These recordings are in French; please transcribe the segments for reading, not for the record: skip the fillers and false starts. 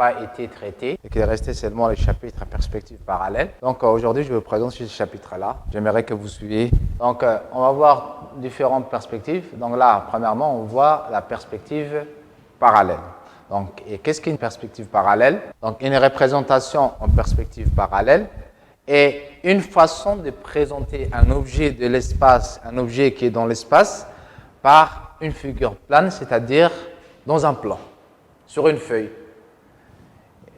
pas été traité et qu'il est resté seulement les chapitres perspectives parallèles. Donc aujourd'hui, je vous présente ce chapitre-là. J'aimerais que vous suiviez. Donc on va voir différentes perspectives. Donc là, premièrement, on voit la perspective parallèle. Donc, et qu'est-ce qu'une perspective parallèle? Donc une représentation en perspective parallèle est une façon de présenter un objet de l'espace, un objet qui est dans l'espace, par une figure plane, c'est-à-dire dans un plan, sur une feuille.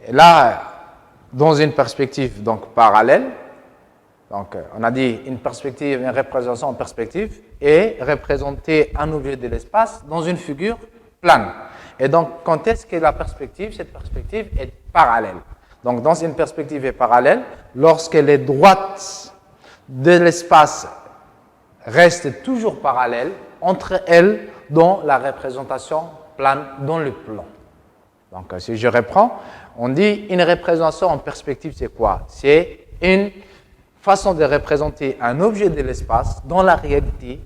Et là, dans une perspective donc parallèle, donc on a dit une perspective, une représentation en perspective, et représenter un objet de l'espace dans une figure plane. Et donc, quand est-ce que la perspective, cette perspective est parallèle? Donc, dans une perspective est parallèle, lorsque les droites de l'espace restent toujours parallèles entre elles dans la représentation plane, dans le plan. Donc, si je reprends, on dit une représentation en perspective, c'est quoi? C'est une façon de représenter un objet de l'espace dans la réalité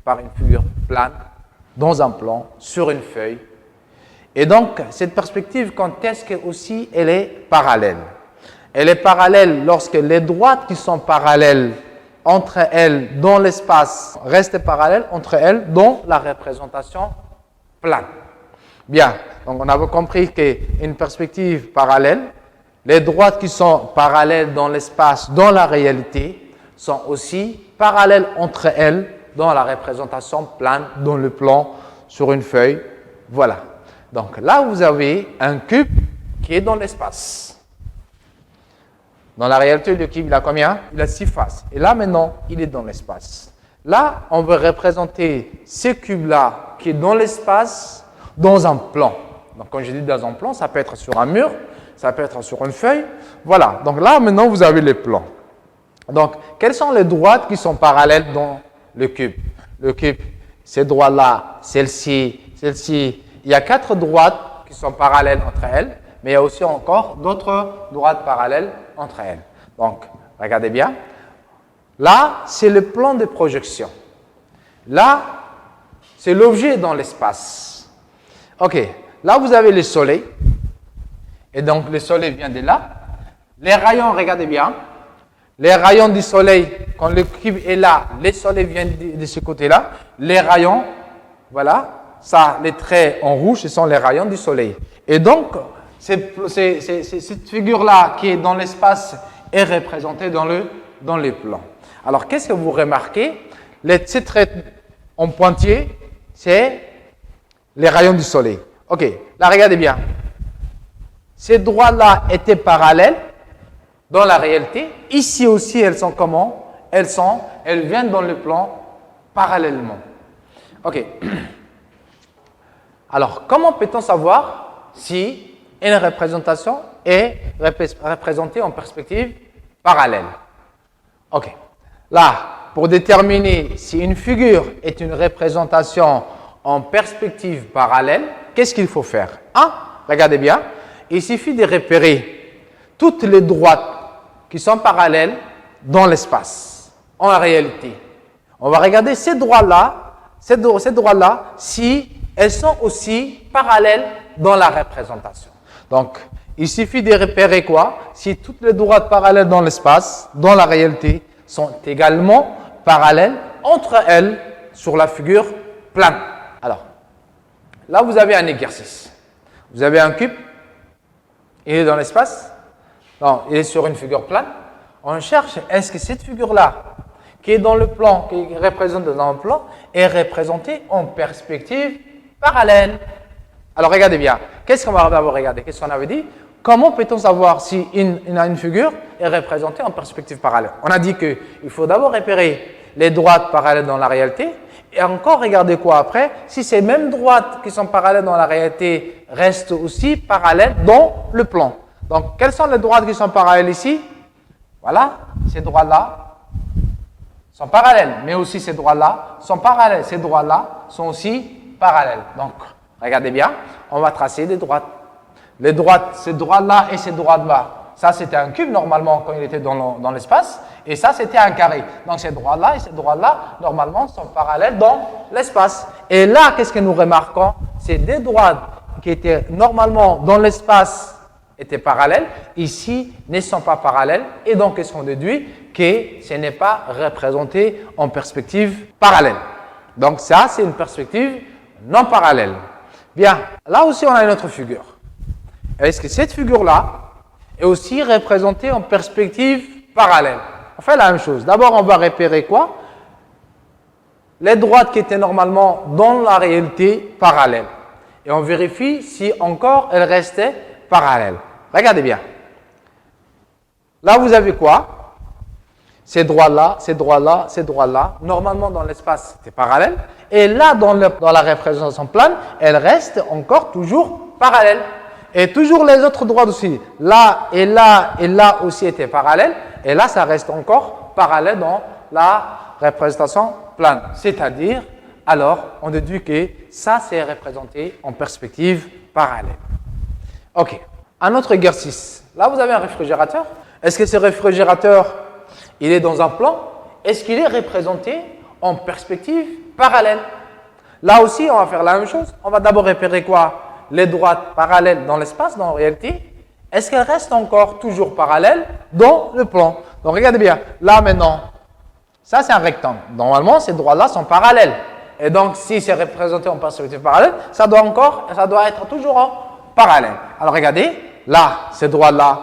par une figure plane, dans un plan, sur une feuille. Et donc, cette perspective, quand est-ce que aussi elle est parallèle? Elle est parallèle lorsque les droites qui sont parallèles entre elles dans l'espace restent parallèles entre elles dans la représentation plane. Bien, donc on avait compris qu'une perspective parallèle, les droites qui sont parallèles dans l'espace, dans la réalité, sont aussi parallèles entre elles dans la représentation plane, dans le plan, sur une feuille. Voilà. Donc là, vous avez un cube qui est dans l'espace. Dans la réalité, le cube, il a combien? Il a 6 faces. Et là, maintenant, il est dans l'espace. Là, on veut représenter ce cube-là qui est dans l'espace, dans un plan. Donc, quand je dis dans un plan, ça peut être sur un mur, ça peut être sur une feuille. Voilà. Donc là, maintenant, vous avez les plans. Donc, quelles sont les droites qui sont parallèles dans le cube? Le cube, ces droites-là, celle-ci, celle-ci. Il y a 4 droites qui sont parallèles entre elles, mais il y a aussi encore d'autres droites parallèles entre elles. Donc, regardez bien. Là, c'est le plan de projection. Là, c'est l'objet dans l'espace. OK. Là, vous avez le soleil. Et donc, le soleil vient de là. Les rayons, regardez bien. Les rayons du soleil, quand le cube est là, le soleil vient de ce côté-là. Les rayons, voilà. Ça, les traits en rouge, ce sont les rayons du soleil. Et donc, cette figure-là qui est dans l'espace est représentée dans le plan. Alors, qu'est-ce que vous remarquez? Ces traits en pointillé, c'est les rayons du soleil. OK, là, regardez bien. Ces droites-là étaient parallèles dans la réalité. Ici aussi, elles sont comment? Elles viennent dans le plan parallèlement. OK. Alors, comment peut-on savoir si une représentation est représentée en perspective parallèle? OK. Là, pour déterminer si une figure est une représentation en perspective parallèle, qu'est-ce qu'il faut faire? Regardez bien, il suffit de repérer toutes les droites qui sont parallèles dans l'espace, en réalité. On va regarder ces droites-là, si elles sont aussi parallèles dans la représentation. Donc, il suffit de repérer quoi? Si toutes les droites parallèles dans l'espace, dans la réalité, sont également parallèles entre elles sur la figure plane. Alors, là, vous avez un exercice. Vous avez un cube, il est dans l'espace, non, il est sur une figure plane. On cherche, est-ce que cette figure-là, qui est dans le plan, qui est représentée dans le plan, est représentée en perspective parallèle. Alors, regardez bien. Qu'est-ce qu'on va d'abord regarder? Qu'est-ce qu'on avait dit? Comment peut-on savoir si une figure est représentée en perspective parallèle? On a dit qu'il faut d'abord repérer les droites parallèles dans la réalité et encore regarder quoi après? Si ces mêmes droites qui sont parallèles dans la réalité restent aussi parallèles dans le plan. Donc, quelles sont les droites qui sont parallèles ici? Voilà, ces droites-là sont parallèles, mais aussi ces droites-là sont parallèles. Ces droites-là sont aussi parallèles. Donc, regardez bien, on va tracer des droites. Les droites, ces droites-là et ces droites-là, ça c'était un cube normalement quand il était dans l'espace, et ça c'était un carré. Donc ces droites-là et ces droites-là, normalement, sont parallèles dans l'espace. Et là, qu'est-ce que nous remarquons? C'est des droites qui étaient normalement dans l'espace étaient parallèles, ici ne sont pas parallèles, et donc qu'est-ce qu'on déduit? Que ce n'est pas représenté en perspective parallèle. Donc ça, c'est une perspective non parallèle. Bien, là aussi on a une autre figure. Est-ce que cette figure-là est aussi représentée en perspective parallèle? On fait la même chose. D'abord, on va repérer quoi? Les droites qui étaient normalement dans la réalité parallèles. Et on vérifie si encore elles restaient parallèles. Regardez bien. Là, vous avez quoi? Ces droits-là, ces droits-là, ces droits-là. Normalement, dans l'espace, c'était parallèle. Et là, dans la représentation plane, elles restent encore toujours parallèles. Et toujours les autres droites aussi. Là et là aussi étaient parallèles. Et là, ça reste encore parallèle dans la représentation plane. C'est-à-dire, alors, on déduit que ça, c'est représenté en perspective parallèle. OK. Un autre exercice. Là, vous avez un réfrigérateur. Est-ce que ce réfrigérateur, il est dans un plan? Est-ce qu'il est représenté en perspective parallèle? Là aussi, on va faire la même chose. On va d'abord repérer quoi? Les droites parallèles dans l'espace, dans la réalité. Est-ce qu'elles restent encore toujours parallèles dans le plan? Donc, regardez bien. Là, maintenant, ça, c'est un rectangle. Normalement, ces droites-là sont parallèles. Et donc, si c'est représenté en perspective parallèle, ça doit être toujours en parallèle. Alors, regardez. Là, ces droites-là,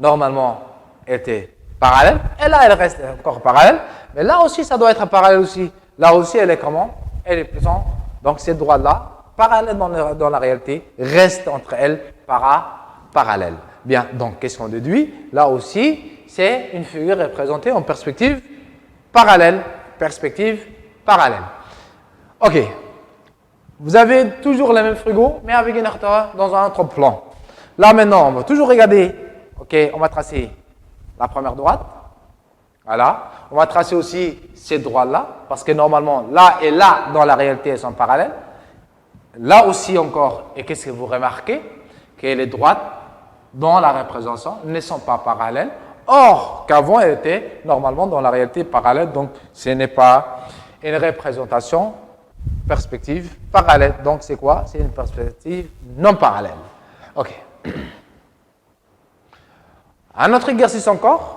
normalement, étaient parallèles. Et là, elles restent encore parallèles. Mais là aussi, ça doit être parallèle aussi. Là aussi, elle est comment? Elle est présente. Donc, ces droites-là, parallèles dans la réalité, restent entre elles parallèles. Bien, donc, qu'est-ce qu'on déduit? Là aussi, c'est une figure représentée en perspective parallèle. Perspective parallèle. OK. Vous avez toujours les mêmes frigos, mais avec une hauteur dans un autre plan. Là, maintenant, on va toujours regarder. OK, on va tracer la première droite. Voilà. On va tracer aussi ces droites-là, parce que normalement, là et là, dans la réalité, elles sont parallèles. Là aussi encore, et qu'est-ce que vous remarquez? Que les droites, dans la représentation, ne sont pas parallèles. Or, qu'avant, elles étaient normalement dans la réalité parallèle, donc ce n'est pas une représentation perspective parallèle. Donc, c'est quoi? C'est une perspective non parallèle. OK. Un autre exercice encore.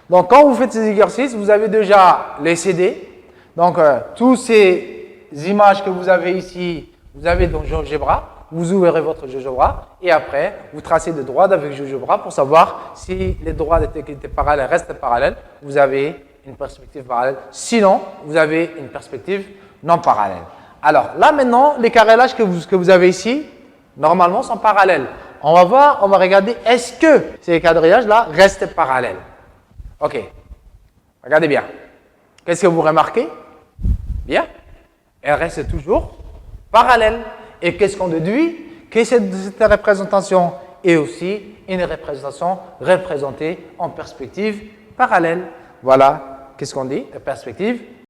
Donc, quand vous faites ces exercices, vous avez déjà les CD. Donc, toutes ces images que vous avez ici, vous avez dans GeoGebra. Vous ouvrez votre GeoGebra et après, vous tracez des droites avec GeoGebra pour savoir si les droites qui étaient parallèles restent parallèles. Vous avez une perspective parallèle. Sinon, vous avez une perspective non parallèle. Alors, là maintenant, les carrélages que vous avez ici, normalement, sont parallèles. On va voir, on va regarder, est-ce que ces quadrillages-là restent parallèles? OK. Regardez bien. Qu'est-ce que vous remarquez? Bien. Elles restent toujours parallèles. Et qu'est-ce qu'on déduit? Que cette représentation est aussi une représentation représentée en perspective parallèle. Voilà, qu'est-ce qu'on dit? La perspective